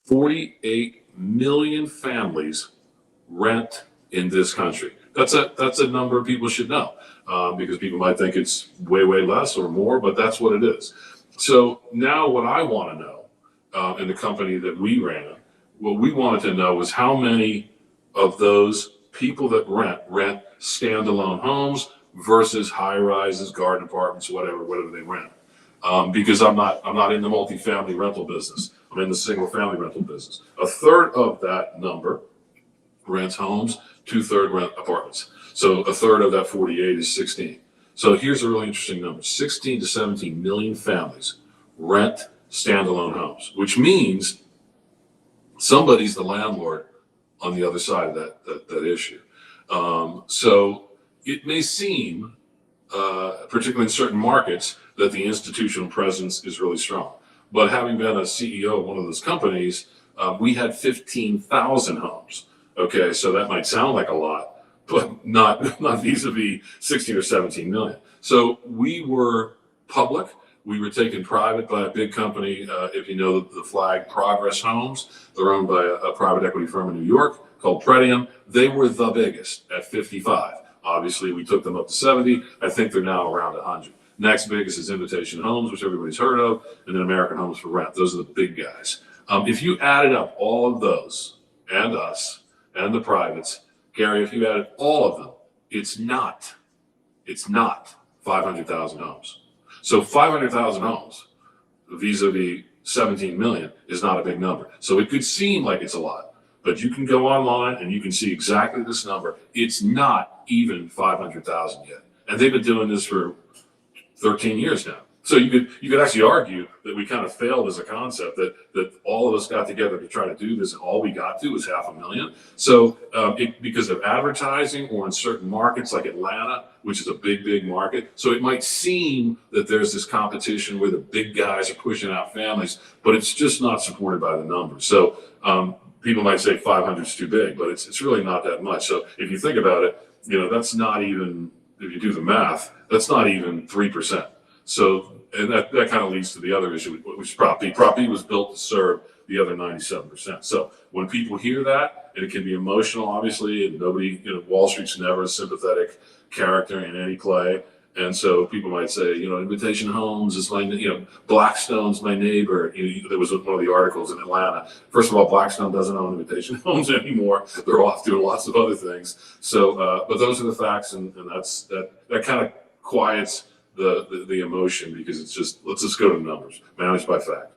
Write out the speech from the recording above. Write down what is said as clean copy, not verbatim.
48 million families rent in this country. That's a number people should know, because people might think it's way less or more, but that's what it is. So now what I want to know, in the company that we ran, what we wanted to know was how many of those people that rent standalone homes versus high rises, garden apartments, whatever they rent. Because I'm not in the multifamily rental business. I'm in the single family rental business. A third of that number rents homes, 2/3 rent apartments. So a third of that 48 is 16. So here's a really interesting number. 16 to 17 million families rent standalone homes, which means somebody's the landlord on the other side of that issue. So it may seem, particularly in certain markets, that the institutional presence is really strong. But having been a CEO of one of those companies, we had 15,000 homes. Okay, so that might sound like a lot, but not vis-a-vis 16 or 17 million. So we were public. We were taken private by a big company, if you know the flag, Progress Homes. They're owned by a private equity firm in New York called Pretium. They were the biggest at 55. Obviously, we took them up to 70. I think they're now around 100. Next biggest is Invitation Homes, which everybody's heard of, and then American Homes for Rent. Those are the big guys. If you added up all of those, and us, and the privates, Gary, if you added all of them, it's not 500,000 homes. So 500,000 homes vis-a-vis 17 million is not a big number. So it could seem like it's a lot, but you can go online and you can see exactly this number. It's not even 500,000 yet. And they've been doing this for 13 years now. So you could actually argue that we kind of failed as a concept, that all of us got together to try to do this, and all we got to was 500,000. So because of advertising, or in certain markets like Atlanta, which is a big market, so it might seem that there's this competition where the big guys are pushing out families, but it's just not supported by the numbers. So people might say 500 is too big, but it's really not that much. So if you think about it, that's not even, if you do the math, that's not even 3%. So, and that kind of leads to the other issue, which is Propbee. Propbee was built to serve the other 97%. So when people hear that, and it can be emotional, obviously, and nobody, Wall Street's never a sympathetic character in any play. And so people might say, Invitation Homes is my, Blackstone's my neighbor. There was one of the articles in Atlanta. First of all, Blackstone doesn't own Invitation Homes anymore. They're off doing lots of other things. So, but those are the facts, and that kind of quiets the emotion, because it's just, let's just go to the numbers, managed by fact.